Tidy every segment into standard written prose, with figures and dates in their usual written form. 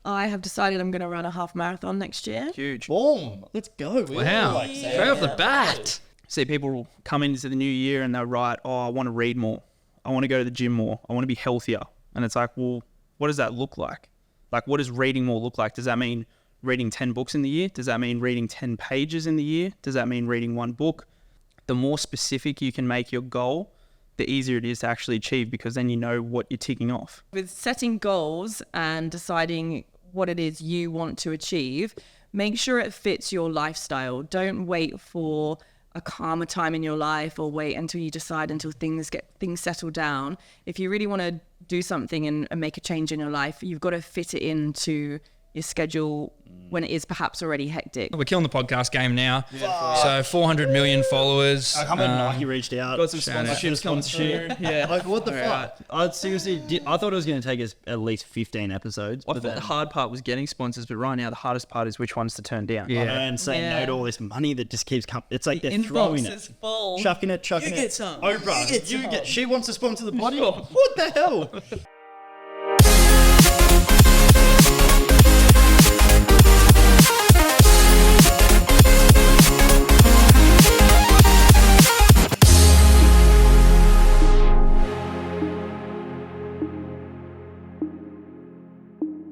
I have decided I'm going to run a half marathon next year. Huge. Boom. Let's go. Wow. Straight off the bat. See, people come into the new year and they're right, I want to read more. I want to go to the gym more. I want to be healthier. And it's like, well, what does that look like? Like, what does reading more look like? Does that mean reading 10 books in the year? Does that mean reading 10 pages in the year? Does that mean reading one book? The more specific you can make your goal, the easier it is to actually achieve, because then you know what you're ticking off. With setting goals and deciding what it is you want to achieve, make sure it fits your lifestyle. Don't wait for a calmer time in your life or wait until you decide, until things settle down. If you really want to do something and make a change in your life, you've got to fit it into your schedule when it is perhaps already hectic. We're killing the podcast game now. So 400 million followers. I can't believe Nike reached out. Got some sponsorship. Yeah. Like, what the fuck? I thought it was going to take us at least 15 episodes. I thought the hard part was getting sponsors, but right now the hardest part is which ones to turn down. Yeah. And saying no to all this money that just keeps coming. It's like they're Inbox throwing is it. full. Chucking it. You get some. Oprah, You get some. she wants to sponsor the body? What the hell?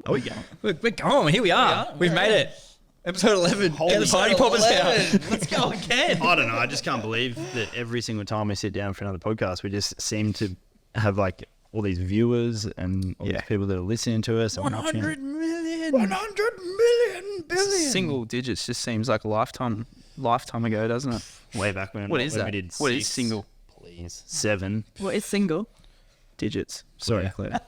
Are we going? We're going. Here we are. We've made it. Episode 11. Get the party poppers out. Let's go again. I don't know. I just can't believe that every single time we sit down for another podcast, we just seem to have like all these viewers and all these people that are listening to us. 100 million. 100 million billion. Single digits just seems like a lifetime ago, doesn't it? Way back when. What is when that? We did What is 6, single? Please. 7 What is single? Digits. Sorry, Claire.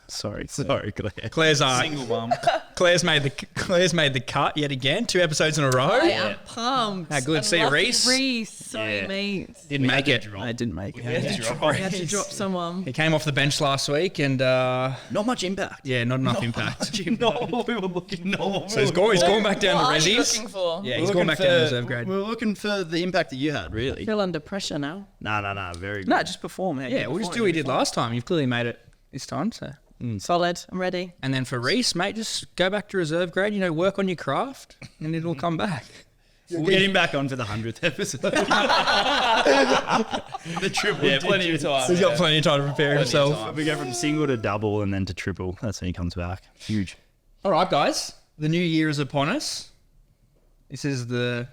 Sorry. Sorry, Claire. Claire's Single bum. Claire's made the cut yet again. 2 episodes in a row. I am pumped. How good. See you, Reese. Reese, sorry, mate. Didn't make it. I didn't make it. We had to drop someone. He came off the bench last week and Not much impact. yeah, not enough impact. No, we were looking. So he's going back down to What are you resis. looking for? Yeah, he's going back down to reserve grade. We were looking for the impact that you had, really. Feel under pressure now. No, very good. No, just perform. Yeah, we'll just do what he did last time. You've clearly made it this time, so. Solid. I'm ready. And then for Reese, mate, just go back to reserve grade. You know, work on your craft, and it'll come back. We'll get him back on for the 100th episode. The triple. Yeah, plenty of time. He's got plenty of time to prepare himself. We go from single to double and then to triple. That's when he comes back. Huge. All right, guys. The new year is upon us. This is the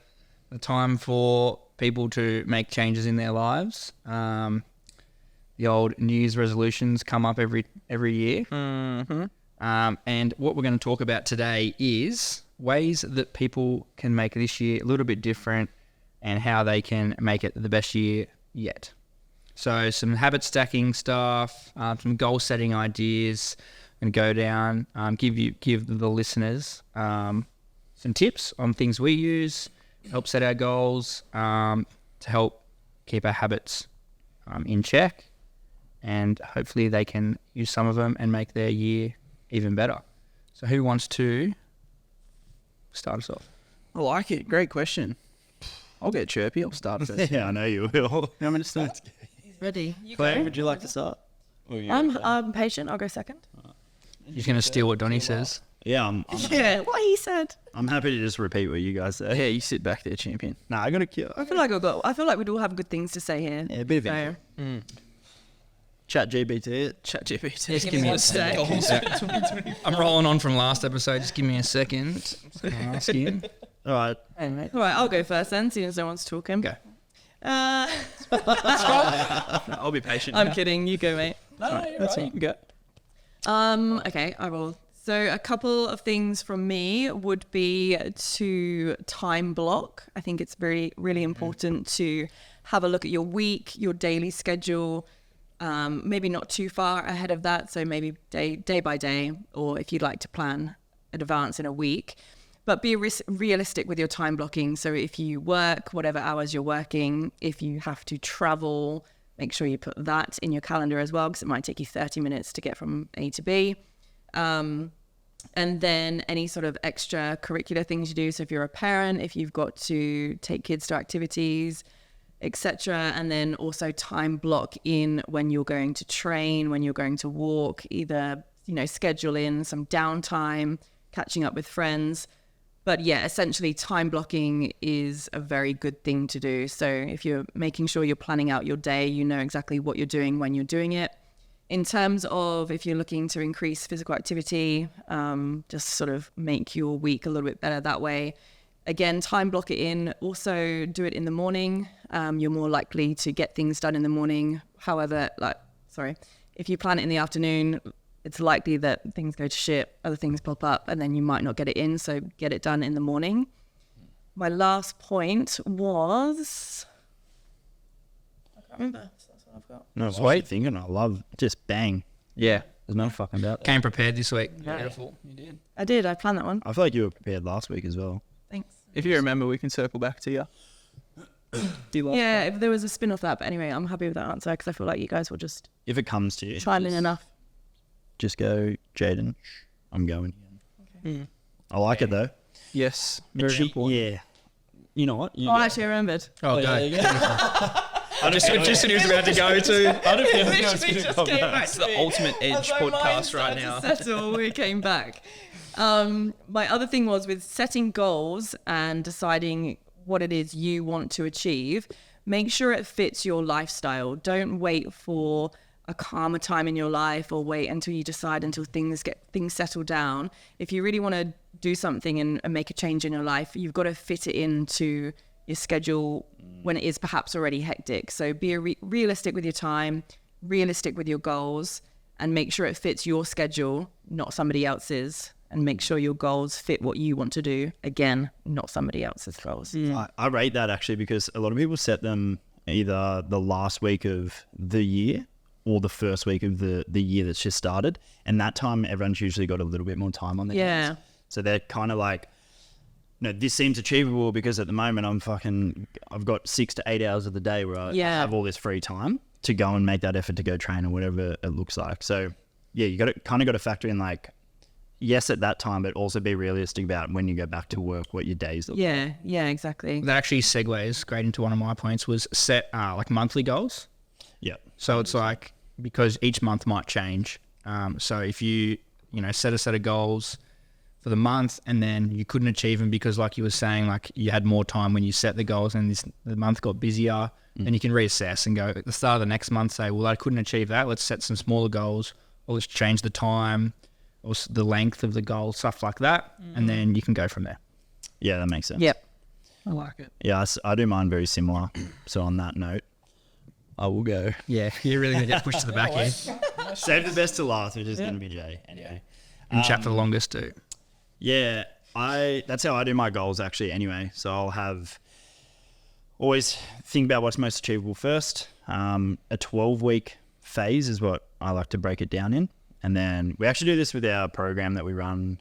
time for people to make changes in their lives. The old New Year's resolutions come up every year. Mm-hmm. And what we're going to talk about today is ways that people can make this year a little bit different and how they can make it the best year yet. So some habit stacking stuff, some goal setting ideas, and go down, give the listeners some tips on things we use, help set our goals, to help keep our habits in check. And hopefully they can use some of them and make their year even better. So who wants to start us off? I like it. Great question. I'll get chirpy. I'll start first. Yeah, I know you will. How many to start? Ready. Claire, would you like to start? I'm patient. I'll go second. He's going to steal what Donnie says. Yeah, I'm Yeah, what he said. happy to just repeat what you guys said. Yeah, you sit back there, champion. Nah, I got to kill. I feel like we'd all have good things to say here. Yeah, a bit of So, info. Chat GBT. Chat GPT. Just give me a sec. I'm rolling on from last episode. Just give me a second. Ask you. All right. All right, I'll go first then, seeing as no one's talking. Go. I'll be patient. I'm kidding. You go, mate. That's right. You can go. Okay, I will. So a couple of things from me would be to time block. I think it's really important to have a look at your week, your daily schedule, maybe not too far ahead of that. So maybe day by day, or if you'd like to plan in advance in a week, but be realistic with your time blocking. So if you work, whatever hours you're working, if you have to travel, make sure you put that in your calendar as well, because it might take you 30 minutes to get from A to B. And then any sort of extracurricular things you do. So if you're a parent, if you've got to take kids to activities, etc. And then also time block in when you're going to train, when you're going to walk, either schedule in some downtime, catching up with friends. But yeah, essentially time blocking is a very good thing to do. So if you're making sure you're planning out your day, you know exactly what you're doing when you're doing it. In terms of if you're looking to increase physical activity, just sort of make your week a little bit better that way. Again, time block it in. Also do it in the morning. You're more likely to get things done in the morning. However, if you plan it in the afternoon, it's likely that things go to shit, other things pop up, and then you might not get it in. So get it done in the morning. My last point was... I can't remember. So that's what I've got. No, sweet thinking. I love just bang. Yeah. There's no fucking doubt. Came prepared this week. Yeah. Beautiful. You did. I did. I planned that one. I feel like you were prepared last week as well. Thanks. If you remember, we can circle back to you. Yeah, if there was a spin off that. But anyway, I'm happy with that answer because I feel like you guys will just If it comes to you, chime in enough. just go, Jaden, I'm going. I like it though. Yes, very important. Yeah. You know what? Oh, actually, I remembered. Oh, go. you go. I just when he was about to go to. I don't feel like Literally just came back It's the Ultimate Edge podcast right now. Settle, we came back. My other thing was with setting goals and deciding what it is you want to achieve, make sure it fits your lifestyle. Don't wait for a calmer time in your life or wait until you decide until things settle down. If you really want to do something and make a change in your life, you've got to fit it into your schedule when it is perhaps already hectic. So be realistic with your time, realistic with your goals, and make sure it fits your schedule, not somebody else's. And make sure your goals fit what you want to do. Again, not somebody else's goals. I rate that actually because a lot of people set them either the last week of the year or the first week of the year that's just started. And that time, everyone's usually got a little bit more time on their hands. So they're kind of like, no, this seems achievable because at the moment I've got 6 to 8 hours of the day where I have all this free time to go and make that effort to go train or whatever it looks like. So yeah, you got to factor in like, yes, at that time, but also be realistic about when you go back to work, what your days look like. Yeah, exactly. That actually segues great into one of my points was set like monthly goals. Yeah. So it's like, because each month might change. So if you set a set of goals for the month and then you couldn't achieve them because like you were saying, like you had more time when you set the goals and the month got busier, then you can reassess and go at the start of the next month, say, well, I couldn't achieve that. Let's set some smaller goals or let's change the time or the length of the goal, stuff like that. And then you can go from there. Yeah, that makes sense. Yep. I like it. Yeah, I do mine very similar. So on that note, I will go. Yeah, you're really going to get pushed to the back here. Save the best to last, which is going to be Jay. Anyway. And chat for the longest too. Yeah, that's how I do my goals actually anyway. So I'll always think about what's most achievable first. A 12-week phase is what I like to break it down in. And then we actually do this with our program that we run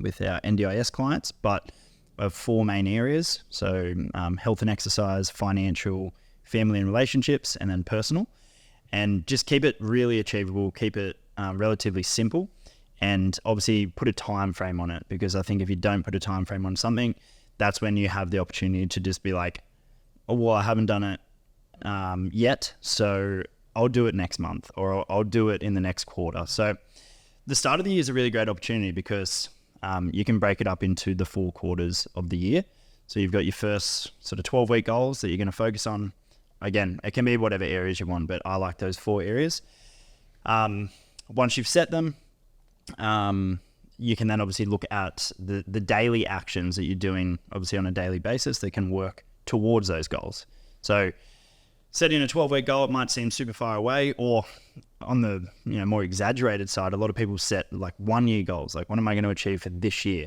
with our NDIS clients, but we have 4 main areas. So health and exercise, financial, family and relationships, and then personal. And just keep it really achievable, keep it relatively simple, and obviously put a time frame on it, because I think if you don't put a time frame on something, that's when you have the opportunity to just be like, oh, well, I haven't done it yet, so I'll do it next month, or I'll do it in the next quarter. So the start of the year is a really great opportunity because you can break it up into the 4 quarters of the year. So you've got your first sort of 12-week goals that you're going to focus on. Again, it can be whatever areas you want, but I like those 4 areas. Once you've set them, you can then obviously look at the daily actions that you're doing, obviously on a daily basis, that can work towards those goals. So setting a 12-week goal, it might seem super far away, or on the more exaggerated side, a lot of people set like 1-year goals, like what am I going to achieve for this year?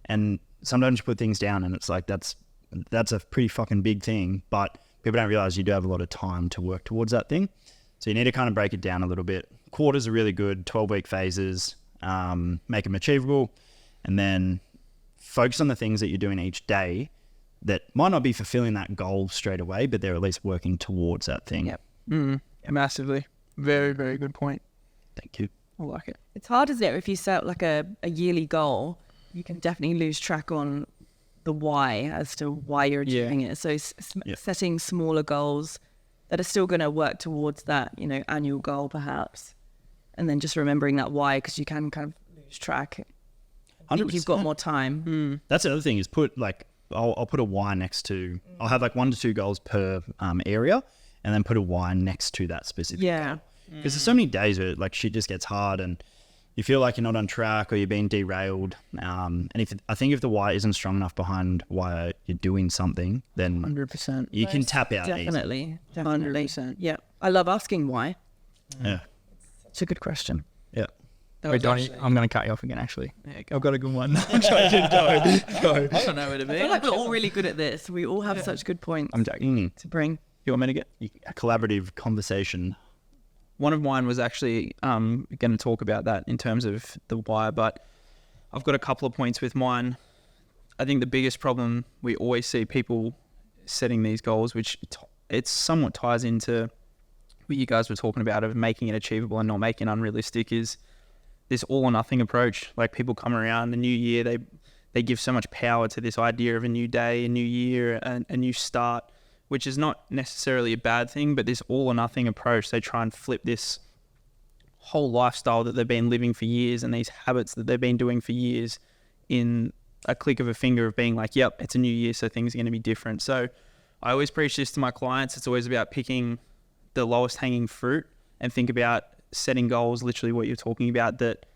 And sometimes you put things down and it's like that's a pretty fucking big thing, but people don't realize you do have a lot of time to work towards that thing. So you need to kind of break it down a little bit. Quarters are really good, 12-week phases, make them achievable, and then focus on the things that you're doing each day that might not be fulfilling that goal straight away, but they're at least working towards that thing. Yep. Massively. Very, very good point. Thank you. I like it. It's hard, isn't it? If you set like a yearly goal, you can definitely lose track on the why as to why you're achieving it. So setting smaller goals that are still going to work towards that, annual goal perhaps. and then just remembering that why, because you can kind of lose track. If you've got more time. That's the other thing is I'll put a Y next to, I'll have like 1 to 2 goals per area, and then put a Y next to that specific Yeah. because there's so many days where like shit just gets hard and you feel like you're not on track or you're being derailed. And I think if the why isn't strong enough behind why you're doing something, then 100%. you can tap out easy. Definitely. 100%. Yeah. I love asking why. Yeah. It's a good question. Yeah. Wait, Donnie, I'm going to cut you off again, actually. I've got a good one. Go. I don't know where to I feel be. like we're all really good at this. We all have such good points I'm joking. to bring. You want me to get? A collaborative conversation. One of mine was actually going to talk about that in terms of the why, but I've got a couple of points with mine. I think the biggest problem we always see people setting these goals, which it somewhat ties into what you guys were talking about of making it achievable and not making it unrealistic, is this all or nothing approach. Like people come around the new year, they give so much power to this idea of a new day, a new year, a new start, which is not necessarily a bad thing, but this all or nothing approach, they try and flip this whole lifestyle that they've been living for years and these habits that they've been doing for years in a click of a finger of being like, yep, it's a new year, so things are going to be different. So I always preach this to my clients. It's always about picking the lowest hanging fruit and think about setting goals, literally what you're talking about, that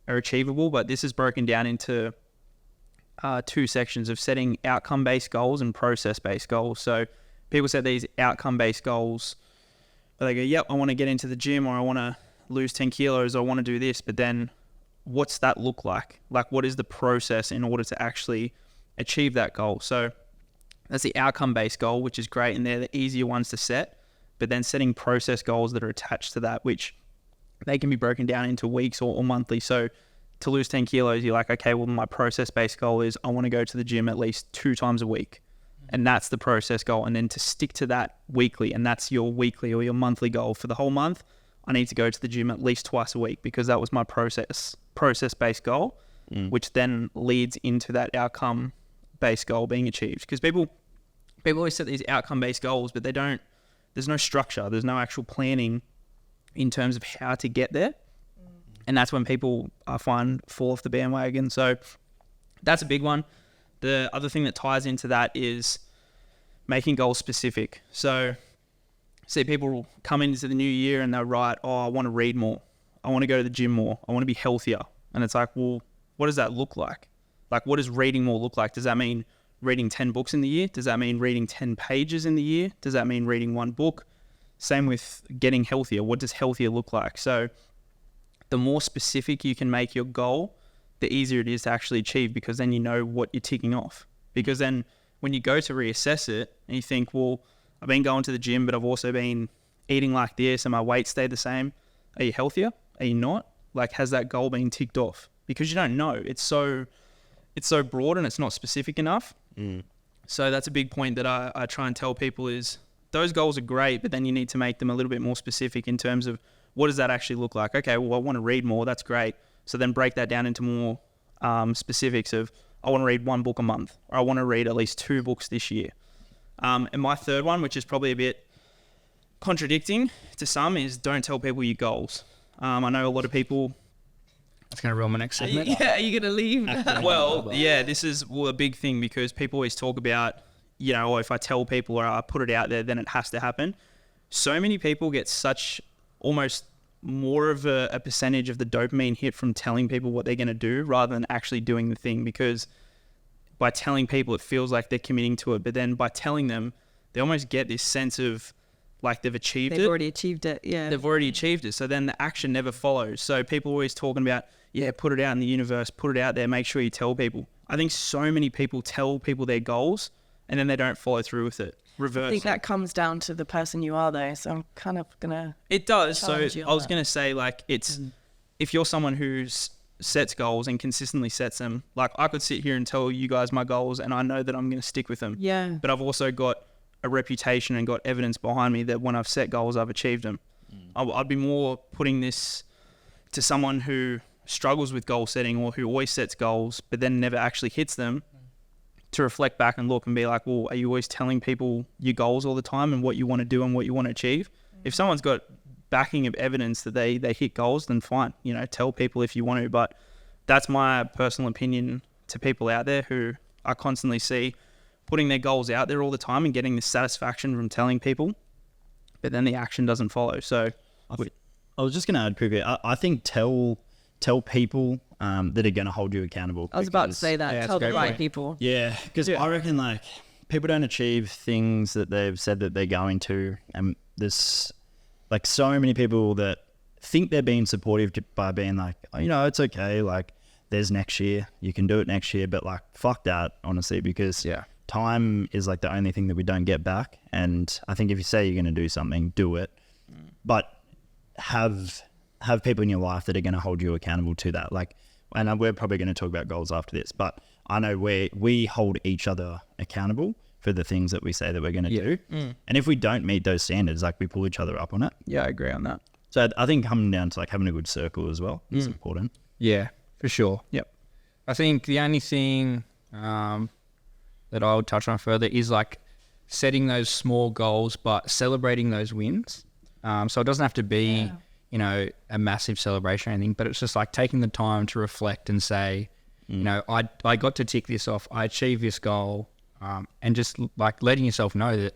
are achievable. But this is broken down into 2 sections of setting outcome-based goals and process-based goals. So people set these outcome-based goals, but they go, yep, I want to get into the gym, or I want to lose 10 kilos, or I want to do this. But then what's that look like? Like, what is the process in order to actually achieve that goal? So that's the outcome-based goal, which is great, and they're the easier ones to set. But then setting process goals that are attached to that, which they can be broken down into weeks or monthly. So to lose 10 kilos, you're like, okay, well, my process-based goal is I want to go to the gym at least 2 times a week. And that's the process goal. And then to stick to that weekly, and that's your weekly or your monthly goal for the whole month, I need to go to the gym at least twice a week, because that was my process-based goal, which then leads into that outcome-based goal being achieved. Because people always set these outcome-based goals, but there's no structure. There's no actual planning in terms of how to get there. And that's when people, I find, fall off the bandwagon. So that's a big one. The other thing that ties into that is making goals specific. So see people come into the new year and they're right, oh, I want to read more. I want to go to the gym more. I want to be healthier. And it's like, well, what does that look like? Like, what does reading more look like? Does that mean reading 10 books in the year? Does that mean reading 10 pages in the year? Does that mean reading 1 book? Same with getting healthier. What does healthier look like? So the more specific you can make your goal, the easier it is to actually achieve, because then you know what you're ticking off. Because then when you go to reassess it and you think, well, I've been going to the gym, but I've also been eating like this and my weight stayed the same. Are you healthier? Are you not? Like, has that goal been ticked off? Because you don't know. It's so broad and it's not specific enough. So that's a big point that I try and tell people is those goals are great, but then you need to make them a little bit more specific in terms of what does that actually look like? Okay, well, I want to read more. That's great. So then break that down into more specifics of I want to read 1 book a month, or I want to read at least 2 books this year. And my third one, which is probably a bit contradicting to some, is don't tell people your goals. I know a lot of people... That's going to ruin my next segment. Yeah, are you going to leave? Well, yeah, this is a big thing, because people always talk about, you know, oh, if I tell people or I put it out there, then it has to happen. So many people get such almost more of a percentage of the dopamine hit from telling people what they're going to do rather than actually doing the thing, because by telling people it feels like they're committing to it, but then by telling them they almost get this sense of like they've achieved it. They've already achieved it, yeah. They've already achieved it, so then the action never follows. So people are always talking about, yeah, put it out in the universe, put it out there, make sure you tell people. I think so many people tell people their goals and then they don't follow through with it. Reverse. I think that comes down to the person you are, though. So I'm kind of gonna. It does. So challenge you on I was that. gonna say, like, it's if you're someone who sets goals and consistently sets them, like I could sit here and tell you guys my goals and I know that I'm gonna stick with them. Yeah. But I've also got a reputation and got evidence behind me that when I've set goals, I've achieved them. I'd be more putting this to someone who struggles with goal setting or who always sets goals but then never actually hits them, to reflect back and look and be like, well, are you always telling people your goals all the time and what you want to do and what you want to achieve? If someone's got backing of evidence that they hit goals, then fine. You know, tell people if you want to. But that's my personal opinion to people out there who I constantly see putting their goals out there all the time and getting the satisfaction from telling people, but then the action doesn't follow. So I was just going to add quickly. I think tell people that are going to hold you accountable. I was about to because- say that. Yeah, Tell that's a the great right point. people. Yeah, because I reckon like people don't achieve things that they've said that they're going to, and there's like so many people that think they're being supportive by being like, oh, you know, it's okay. Like, there's next year, you can do it next year, but like, fuck that, honestly, because time is like the only thing that we don't get back. And I think if you say you're going to do something, do it, but have people in your life that are going to hold you accountable to that. Like, and we're probably going to talk about goals after this, but I know we hold each other accountable for the things that we say that we're going to do. And if we don't meet those standards, like, we pull each other up on it. yeah, I agree on that. So I think coming down to like having a good circle as well is important. Yeah, for sure. Yep. I think the only thing that I would touch on further is like setting those small goals, but celebrating those wins. So it doesn't have to be, you know, a massive celebration or anything, but it's just like taking the time to reflect and say, you know, I got to tick this off. I achieved this goal, and just like letting yourself know that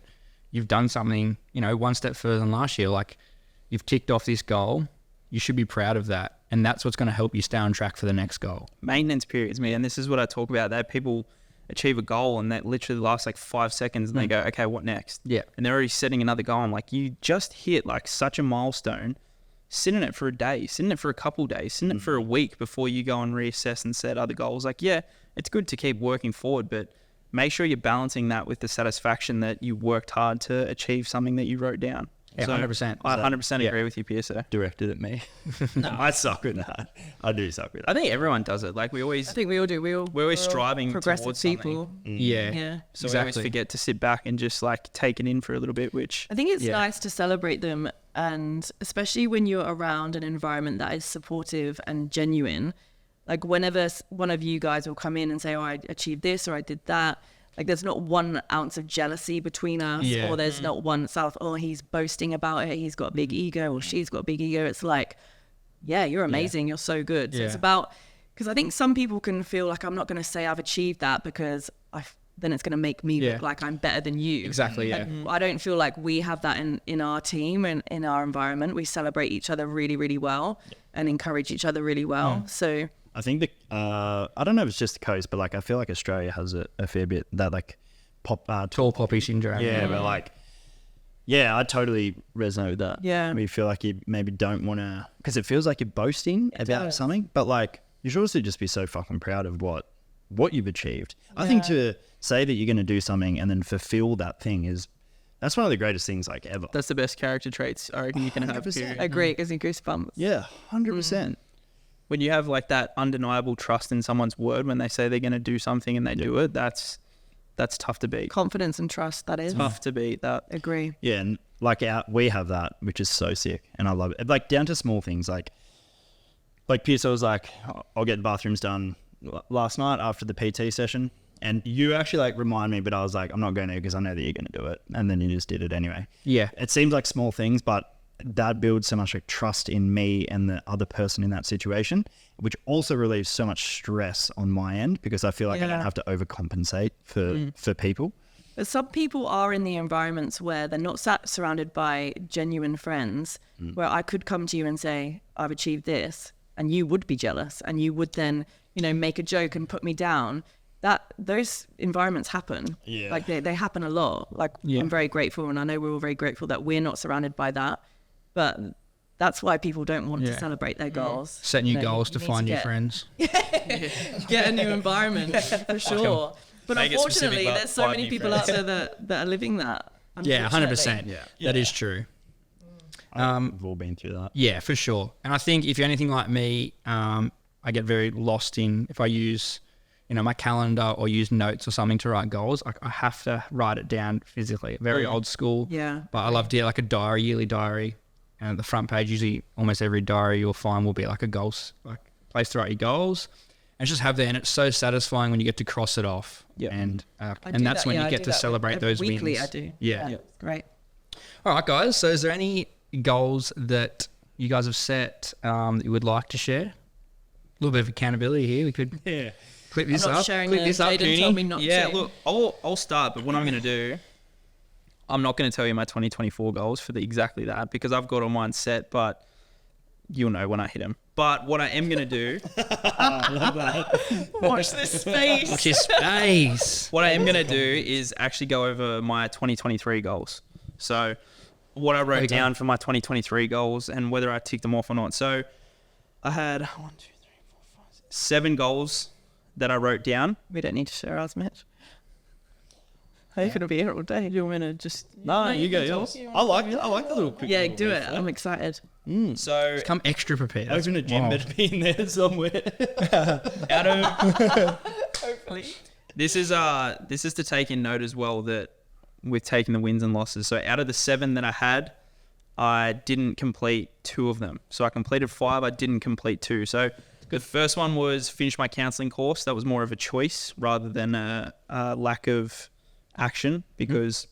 you've done something, you know, one step further than last year. Like, you've ticked off this goal. You should be proud of that. And that's what's going to help you stay on track for the next goal. Maintenance periods, man. This is what I talk about. That people achieve a goal and that literally lasts like 5 seconds and they go, okay, what next? Yeah. And they're already setting another goal. I'm like, you just hit like such a milestone. Sit in it for a day, sit in it for a couple days, sit in it for a week before you go and reassess and set other goals. Like, yeah, it's good to keep working forward, but make sure you're balancing that with the satisfaction that you worked hard to achieve something that you wrote down. Yeah, 100%. I 100% agree with you, Pierce. Directed at me. No, I suck with that. I do suck with that. I think everyone does it. Like, we I always, think we all do. We're always all striving progressive towards people. Yeah. Yeah. so we always forget to sit back and just like take it in for a little bit, which I think it's nice to celebrate them, and especially when you're around an environment that is supportive and genuine. Like, whenever one of you guys will come in and say, oh, I achieved this or I did that, like, there's not 1 ounce of jealousy between us, or there's not one self, oh, he's boasting about it, he's got a big ego, or she's got a big ego. It's like, yeah, you're amazing, you're so good. So it's about, because I think some people can feel like, I'm not going to say I've achieved that because then it's going to make me look like I'm better than you. Exactly, yeah. Like, I don't feel like we have that in our team and in our environment. We celebrate each other really, really well and encourage each other really well. So I think I don't know if it's just the coast, but like, I feel like Australia has a fair bit that like Tall poppy syndrome. Yeah, but like, yeah, I totally resonate with that. Yeah. We feel like you maybe don't want to, because it feels like you're boasting about something, but like, you should also just be so fucking proud of what you've achieved. I think to say that you're going to do something and then fulfill that thing that's one of the greatest things like ever. that's the best character traits I reckon you can have. 100%. Period. agree, gives me goosebumps. Yeah, 100%. When you have like that undeniable trust in someone's word when they say they're going to do something and they do it, that's tough to beat. Confidence and trust, that is. Tough to beat that. Agree. Yeah, and like we have that, which is so sick, and I love it. Like, down to small things, like Pierce was like, I'll get the bathrooms done last night after the PT session, and you actually like remind me, but I was like, I'm not going to, because I know that you're going to do it, and then you just did it anyway. Yeah. It seems like small things, but that builds so much like trust in me and the other person in that situation, which also relieves so much stress on my end, because I feel like I don't have to overcompensate for people. But some people are in the environments where they're not surrounded by genuine friends, where I could come to you and say, I've achieved this, and you would be jealous, and you would then, make a joke and put me down. Those environments happen. Yeah. Like they happen a lot. Like, I'm very grateful, and I know we're all very grateful that we're not surrounded by that. But that's why people don't want to celebrate their goals. Set new goals you to need find new get- friends. Get a new environment for sure. But Make it specific unfortunately, about there's so 5 many new people out there that are living that. Yeah, 100%. unfortunately. That is true. We've all been through that. Yeah, for sure. And I think if you're anything like me, I get very lost in, if I use, my calendar or use notes or something to write goals, I have to write it down physically. Very old school. Yeah. But I love to get like a diary, yearly diary. And at the front page, usually almost every diary you'll find will be like a goals, like place to write your goals. And just have there, and it's so satisfying when you get to cross it off. Yeah. And I and do that's that, when I you get do to that celebrate every those weekly wins. I do. Yeah. It's great. All right, guys. So is there any goals that you guys have set that you would like to share? A little bit of accountability here. We could clip this I'm not up. sharing Clip them. this up, They didn't Cooney. tell me not Yeah, to. look, I'll start, but what I'm going to do, I'm not going to tell you my 2024 goals for exactly that because I've got all mine set, but you'll know when I hit them. But what I am going to do, Watch this space. Watch your space. what I am going to do is actually go over my 2023 goals. So what I wrote down for my 2023 goals and whether I ticked them off or not. So I had 7 goals that I wrote down. We don't need to share ours, Mitch. How are you going to be here all day? Do you want me to just... No, you go can yours. talk. I like the little quick. Yeah, little do riff it. there. I'm excited. So Come extra prepared. I reckon a gym Wow. better be in there somewhere. out of this is to take in note as well that we've taken the wins and losses. So out of the 7 that I had, I didn't complete 2 of them. So I completed 5. I didn't complete 2. So the first one was finish my counselling course. That was more of a choice rather than a lack of action because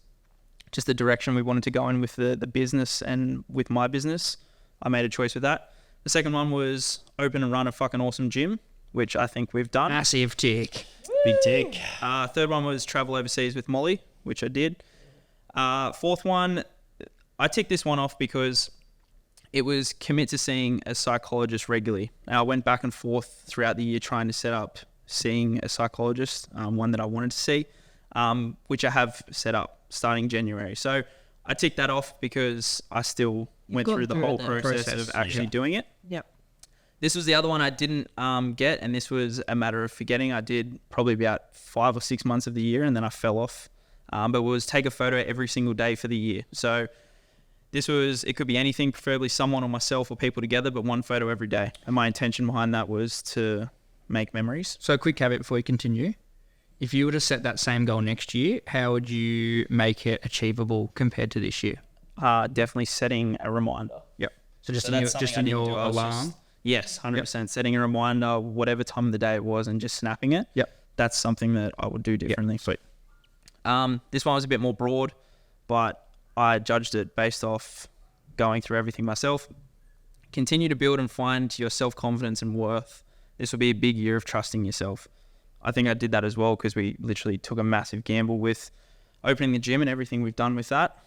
just the direction we wanted to go in with the business and with my business, I made a choice with that. The second one was open and run a fucking awesome gym, which I think we've done. Massive tick. Big tick. Third one was travel overseas with Molly, which I did. Fourth one, I ticked this one off because it was commit to seeing a psychologist regularly. I went back and forth throughout the year trying to set up seeing a psychologist, one that I wanted to see, which I have set up starting January. So I ticked that off because I still went gone through the through whole the process process, of actually doing it. Yep. This was the other one I didn't get, and this was a matter of forgetting. I did probably about 5 or 6 months of the year, and then I fell off. But it was take a photo every single day for the year. So it could be anything, preferably someone or myself or people together, but one photo every day. And my intention behind that was to make memories. So, a quick caveat before we continue. If you were to set that same goal next year, how would you make it achievable compared to this year? Definitely setting a reminder. Yep. So just So in that's your, just something in I didn't your do. I was alarm. just- Yes, 100%. Setting a reminder, whatever time of the day it was, and just snapping it. Yep. That's something that I would do differently. Sweet. This one was a bit more broad, but I judged it based off going through everything myself. Continue to build and find your self-confidence and worth. This will be a big year of trusting yourself. I think I did that as well because we literally took a massive gamble with opening the gym and everything we've done with that.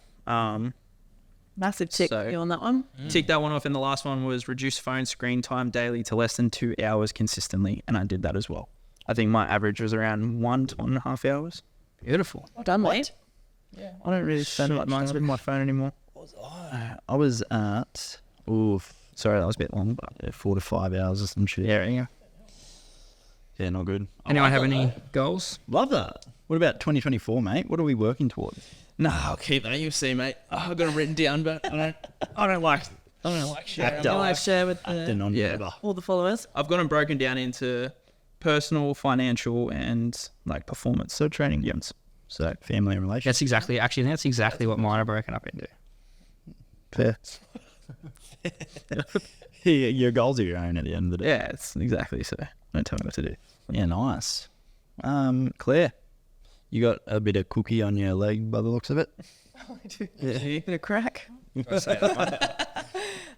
Massive tick So- for you on that one. Tick that one off, and the last one was reduce phone screen time daily to less than 2 hours consistently, and I did that as well. I think my average was around 1 to 1.5 hours. Beautiful. Well done, mate. I don't really spend much time on my phone anymore. I was at, sorry, that was a bit long, but 4 to 5 hours or some shit. Yeah. Yeah, not good. Anyone have any goals? Love that. What about 2024, mate? What are we working towards? Nah, I'll keep that. You'll see, mate. I've got it written down, but I don't like sharing. Actor. Can I share with Acting on Yeah. forever. all the followers? I've got them broken down into personal, financial, and like performance. So training gyms. So family and relationships. That's exactly what mine are broken up into. Fair. Your goals are your own at the end of the day. Yeah, it's exactly so. Don't tell me what to do. Yeah, nice. Claire, you got a bit of cookie on your leg by the looks of it. Bit of crack.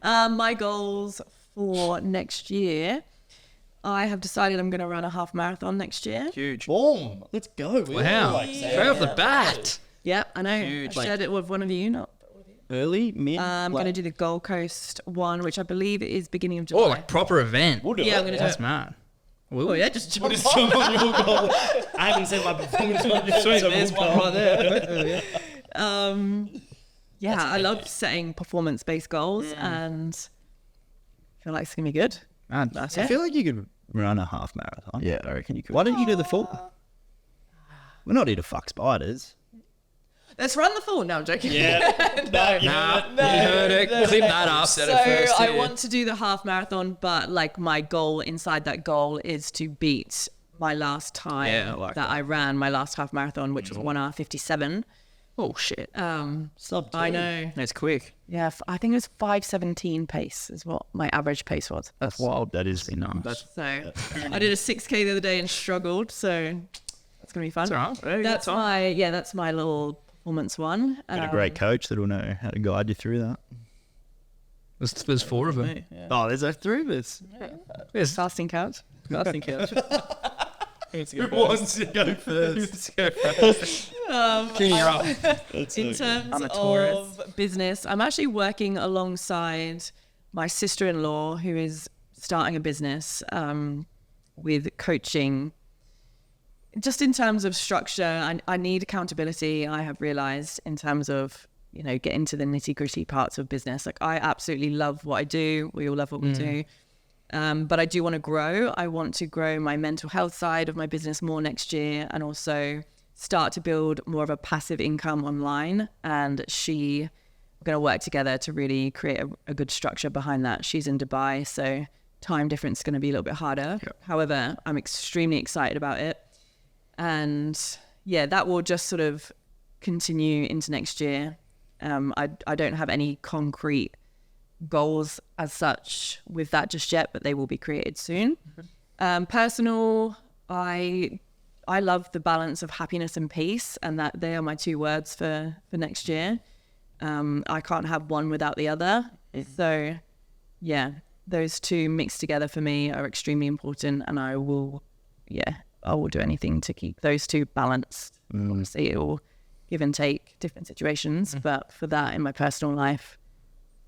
My goals for next year. I have decided I'm going to run a half marathon next year. Huge. Boom! Let's go. Wow. Straight off the bat. Yep, I know. Huge. I shared it with one of you. Not. Early, mid. I'm going to do the Gold Coast one, which I believe is beginning of July. Oh, like proper event. Yeah, I'm going to do That's it. mad. Oh yeah, just on your goal. I haven't said my performance on your There's one right there. yeah, I love setting performance-based goals, and I feel like it's going to be good. Man, That's I it. feel like you could run a half marathon. Yeah, I reckon you could. Why don't you do the full? We're not here to fuck spiders. Let's run the full. No, I'm joking. Nah, you heard it. Clip that up. So I want to do the half marathon, but like my goal inside that goal is to beat my last time Yeah, I like that I ran my last half marathon, which was 1 hour 57. Oh shit. I know. That's quick. Yeah, I think it was 5:17 pace is what my average pace was. That's wild. That is nice. So I did a 6K the other day and struggled. So that's gonna be fun. That's all right. That's my little performance one. Got a great coach that'll know how to guide you through that. There's 4 of them. Oh, there's like 3 of us. Yes. Fasting couch. Fasting couch. Who wants to go first? In terms I'm a tourist. of business, I'm actually working alongside my sister-in-law who is starting a business with coaching. Just in terms of structure, I need accountability, I have realized, in terms of, getting to the nitty-gritty parts of business. Like, I absolutely love what I do. We all love what we do. But I do want to grow. I want to grow my mental health side of my business more next year, and also start to build more of a passive income online. And we're going to work together to really create a good structure behind that. She's in Dubai, so time difference is going to be a little bit harder. Yep. However, I'm extremely excited about it. And yeah, that will just sort of continue into next year. I don't have any concrete goals as such with that just yet, but they will be created soon. Personal, I love the balance of happiness and peace, and that they are my 2 words for next year. I can't have one without the other. So yeah, those 2 mixed together for me are extremely important, and I will do anything to keep those 2 balanced. Obviously it will give and take different situations, but for that in my personal life,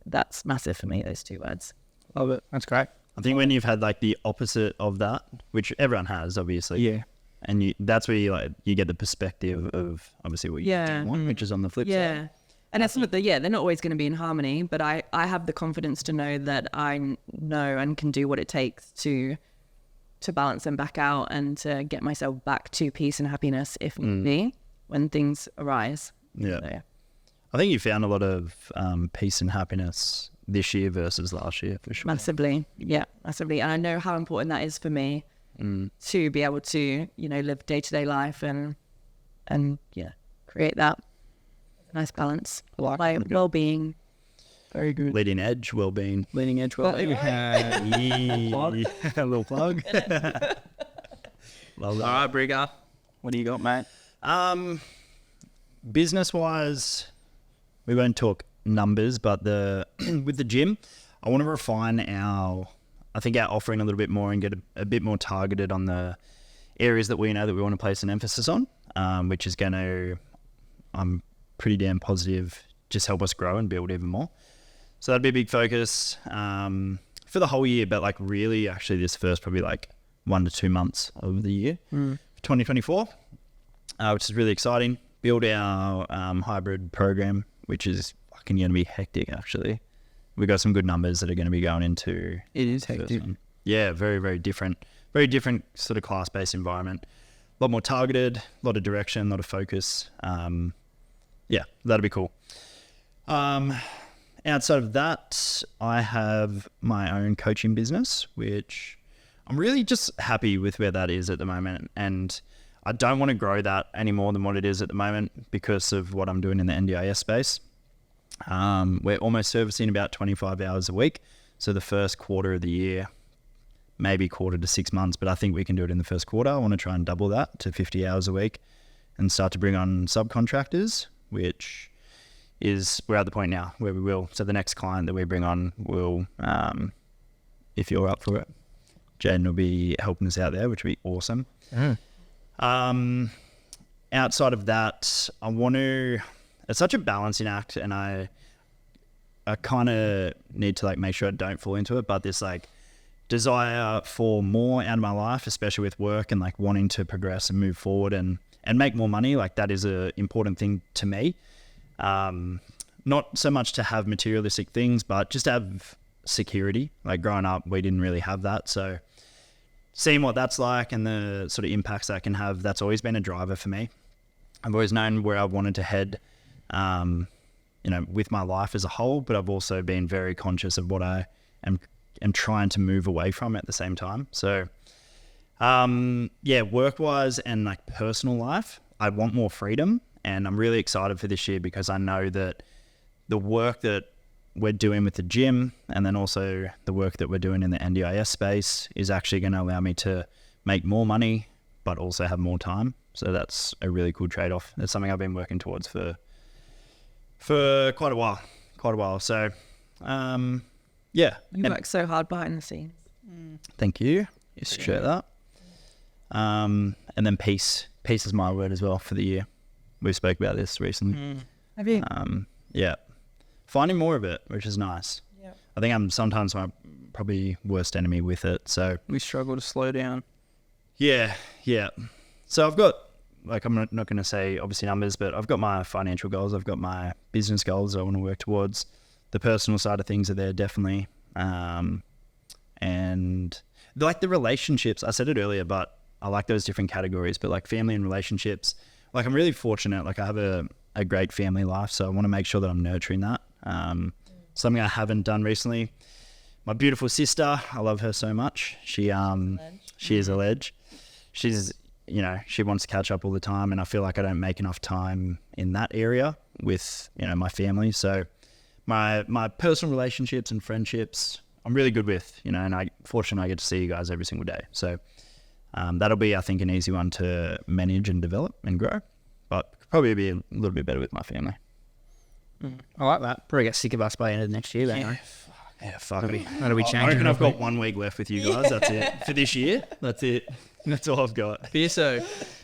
that's massive for me, those 2 words. Love it. That's great. I think when you've had like the opposite of that, which everyone has, obviously. Yeah. And that's where you get the perspective of obviously what you don't want, which is on the flip side. And it's not that, they're not always going to be in harmony, but I have the confidence to know that I know and can do what it takes to balance them back out and to get myself back to peace and happiness if need be when things arise. Yeah. So, I think you found a lot of peace and happiness this year versus last year, for sure. massively. And I know how important that is for me to be able to, live day-to-day life and create that nice balance. My well-being. Very good. Leading edge, well-being. Leading edge. Well, A little plug. all right, Brigger. What do you got, mate? Business-wise, we won't talk numbers, but with the gym, I want to refine our offering a little bit more and get a bit more targeted on the areas that we know that we want to place an emphasis on, which is going to, I'm pretty damn positive, just help us grow and build even more. So that'd be a big focus for the whole year, but like really actually this first probably like 1 to 2 months of the year for 2024, which is really exciting. Build our hybrid program, which is fucking going to be hectic actually. We've got some good numbers that are going to be going into. It is the first hectic. one. Yeah, very, very different sort of class-based environment. A lot more targeted, a lot of direction, a lot of focus. Yeah, that'll be cool. Outside of that, I have my own coaching business, which I'm really just happy with where that is at the moment. And I don't want to grow that any more than what it is at the moment because of what I'm doing in the NDIS space. We're almost servicing about 25 hours a week. So the first quarter of the year, maybe quarter to 6 months, but I think we can do it in the first quarter. I want to try and double that to 50 hours a week and start to bring on subcontractors, which is, we're at the point now where we will. So the next client that we bring on will, if you're up for it, Jaden will be helping us out there, which will be awesome. Outside of that, it's such a balancing act, and I kind of need to like make sure I don't fall into it, but this like desire for more out of my life, especially with work and like wanting to progress and move forward and make more money, like that is a important thing to me. Not so much to have materialistic things, but just to have security. Like growing up, we didn't really have that. So seeing what that's like and the sort of impacts that can have, that's always been a driver for me. I've always known where I wanted to head, with my life as a whole, but I've also been very conscious of what I am trying to move away from at the same time. So, work-wise and like personal life, I want more freedom, and I'm really excited for this year because I know that the work that we're doing with the gym and then also the work that we're doing in the NDIS space is actually going to allow me to make more money, but also have more time. So that's a really cool trade-off. That's something I've been working towards for quite a while. So, Yeah. You and work so hard behind the scenes. thank you. Appreciate that. And then peace. Peace is my word as well for the year. We spoke about this recently. Have you? Yeah. Finding more of it, which is nice. Yeah. I think I'm sometimes my probably worst enemy with it. So We struggle to slow down. yeah. So I've got, like, I'm not going to say obviously numbers, but I've got my financial goals. I've got my business goals I want to work towards. The personal side of things are there definitely. And like the relationships, I said it earlier, but I like those different categories, but like family and relationships, like I'm really fortunate. Like I have a great family life. So I want to make sure that I'm nurturing that. Something I haven't done recently. My beautiful sister, I love her so much. She is a ledge. She's, you know, she wants to catch up all the time, and I feel like I don't make enough time in that area with, you know, my family. So my personal relationships and friendships, I'm really good with, you know, and fortunately I get to see you guys every single day. So that'll be, I think, an easy one to manage and develop and grow, but probably be a little bit better with my family. I like that. Probably get sick of us by the end of next year, then. Yeah, fuck. That'll be I changing. reckon I've got 1 week left with you guys. That's it for this year. That's it. That's all I've got. Fierso,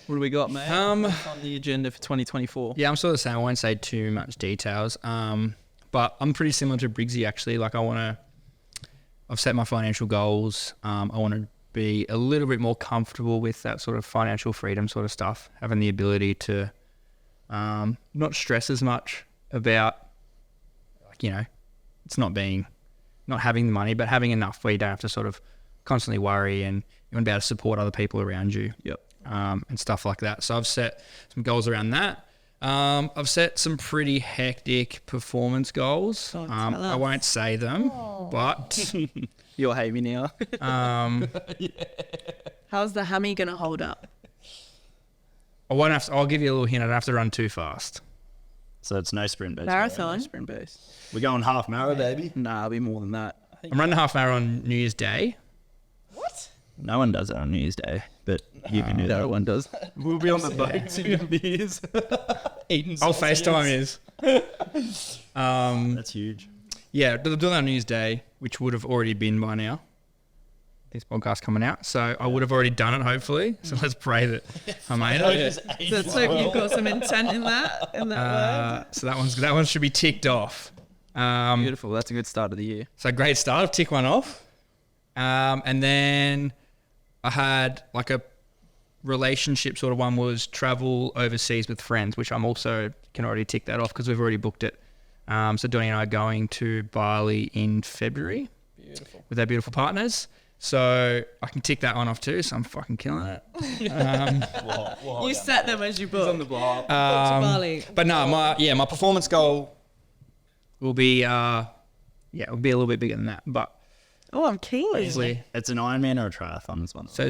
what do we got, mate? Um, What's on the agenda for 2024? Yeah, I'm sort of saying I won't say too much details. But I'm pretty similar to Briggsy actually. Like I've set my financial goals. I want to be a little bit more comfortable with that sort of financial freedom sort of stuff. Having the ability to not stress as much about, like, you know, it's not having the money, but having enough where you don't have to sort of constantly worry, and you want to be able to support other people around you. Yep. And stuff like that. So I've set some goals around that. I've set some pretty hectic performance goals. Oh, tell I us. won't say them, but You'll hate me now. How's the hammy gonna hold up? I'll give you a little hint. I don't have to run too fast. So it's no sprint based. Marathon. Sprint base. We're going half marathon, baby. Nah, it'll be more than that. I think I'm running a half marathon on New Year's Day. No one does it on New Year's Day, but you can do that. no one does. We'll be on the boat sipping beers. Eating I'll FaceTime is. That's huge. Yeah, doing that on New Year's Day, which would have already been by now. This podcast coming out, so I would have already done it. Hopefully, so let's pray that I made it. So let's hope you've got some intent in that word. So that one should be ticked off. Beautiful. That's a good start of the year. So great start. I've ticked one off. And then I had like a relationship sort of one was travel overseas with friends, which I'm also can already tick that off because we've already booked it. So Donnie and I are going to Bali in February. Beautiful. With our beautiful partners. So I can tick that one off too. So I'm fucking killing it. You set them as you book. On the block. Bali. But no, my performance goal will be it'll be a little bit bigger than that. But Oh, I'm keen. obviously, It's an Ironman or a triathlon, this one. so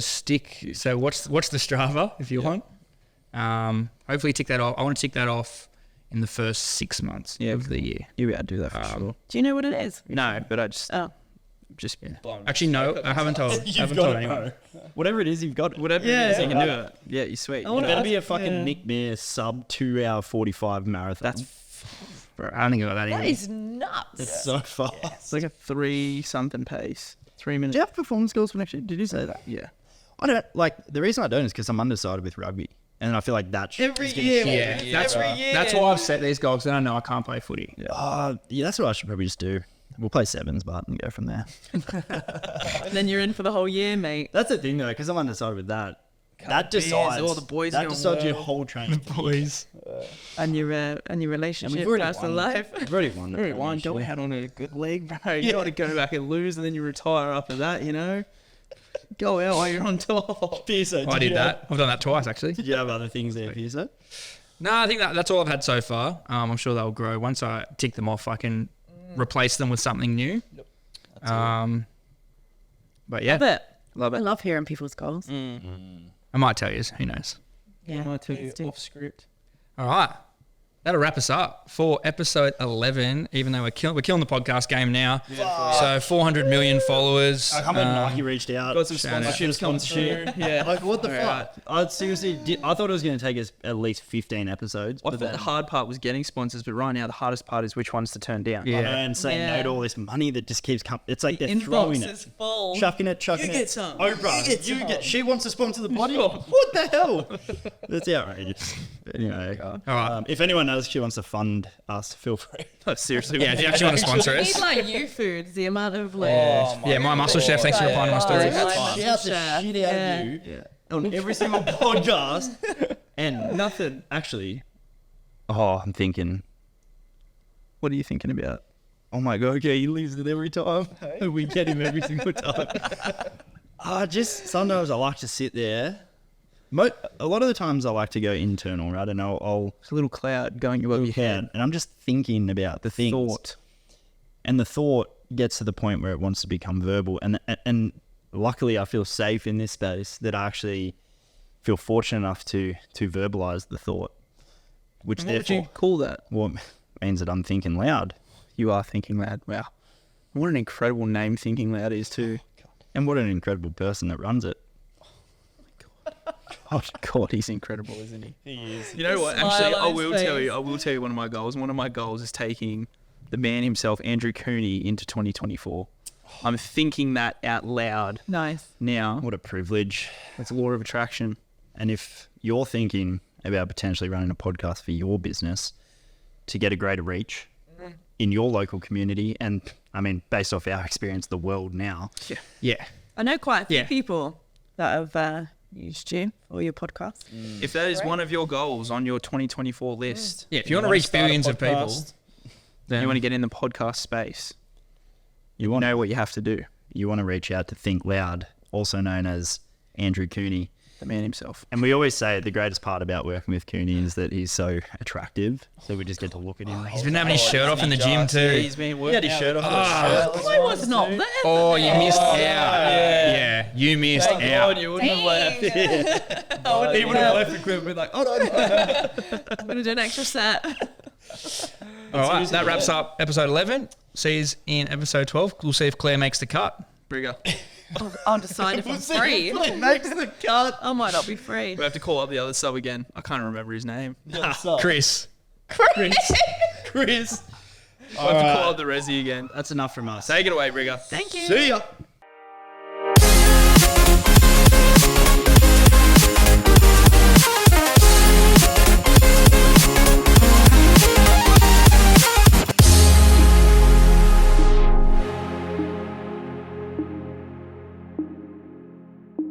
what's the Strava if you want? Hopefully tick that off. I want to tick that off in the first 6 months of the year. You'll be able to do that for sure. Do you know what it is? No, but I just Oh. Actually, no, I haven't told. I haven't told anyone. Whatever it is, you've got it. whatever Yeah. it is, you can do it. Yeah, you're sweet. I wanna It better ask- be a fucking yeah. Nick Mears sub 2 hour 45 marathon. Bro, I don't think I got that That either. is nuts. It's so fast. It's like a 3-something pace. 3 minutes. Do you have performance goals for next year? Did you say that? Yeah. I don't like. The reason I don't is because I'm undecided with rugby, and I feel like that's Every year. Yeah, that's Every year. that's why I've set these goals. Then I know I can't play footy. yeah, that's what I should probably just do. We'll play sevens, but and go from there. And then you're in for the whole year, mate. That's the thing though, because I'm undecided with that. That decides. all the boys That gonna decides your work. whole training. Boys. And your relationship, personal life. We've already won. The Very wine. Don't had on a good leg, bro. You got to go back and lose, and then you retire after that. You know, go out while you're on top. Pierso, I did that. I've done that twice actually. Did you have other things there, Pierso? No, I think that's all I've had so far. I'm sure they'll grow. Once I tick them off, I can replace them with something new. But yeah, Love it. Love I it. love hearing people's goals. I might tell you. Who knows? Yeah. I might tell you please do. off script. All right. that'll wrap us up for episode 11. Even though we're killing the podcast game now. So 400 million followers. I can't believe Nike reached out. Got some Shout out. sponsorship. Yeah. Like, what the Alright. fuck? I seriously I thought it was going to take us at least 15 episodes. I But thought the hard part was getting sponsors, but right now the hardest part is which ones to turn down. Yeah. and saying Yeah. no to all this money that just keeps coming. It's like The they're throwing inbox it. is full. Chucking it. You get some. Oprah, You get some. she wants to sponsor the body. What the hell? That's outrageous. Anyway, All right. if anyone knows she wants to fund us, feel free. Seriously. Yeah, if you actually want to sponsor I us. need like you foods, the amount of like. Yeah, my muscle chef. Thanks for replying to my stories. That's Shout the shit out of you on every single podcast, and Nothing. actually, I'm thinking. What are you thinking about? Oh my god, okay, he leaves it every time. We get him every single time. Just sometimes I like to sit there. A lot of the times I like to go internal, right? And I'll It's a little cloud going above your head. and I'm just thinking about the things. Thought. And the thought gets to the point where it wants to become verbal. And luckily I feel safe in this space that I actually feel fortunate enough to verbalize the thought. Which What would therefore you call that? means that I'm thinking loud. You are thinking loud. Wow. What an incredible name thinking loud is too. And what an incredible person that runs it. Oh God, he's incredible, isn't he? He is. You know what? Smile Actually, on I his will face. tell you. I will tell you one of my goals. One of my goals is taking the man himself, Andrew Cooney, into 2024. I'm thinking that out loud Nice. now. What a privilege. It's law of attraction. And if you're thinking about potentially running a podcast for your business to get a greater reach in your local community, and I mean, based off our experience, the world now, Yeah. I know quite a few Yeah. people that have used you for your podcast. If that is one of your goals on your 2024 list, Yeah. If you want to reach billions of people, then you want to get in the podcast space, you want know what you have to do. you want to reach out to Think Loud, also known as Andrew Cooney. The man himself. And we always say the greatest part about working with Cooney is that he's so attractive. So we just get to look at him. he's been having his shirt off in the gym too. He's been He had his shirt off. I was not there. Oh, you missed out. Yeah, you missed out. you wouldn't have left. He would have left equipment like, oh no. I'm going to do an extra set. All right, that wraps up episode 11. See you in episode 12. We'll see if Claire makes the cut. Brigger. I'll decide if I'm free. Makes the cut. I might not be free. We have to call up the other sub again. I can't remember his name. Chris. Chris. I have to call up the Resi again. That's enough from us. Take it away, Brigger. Thank you. See ya.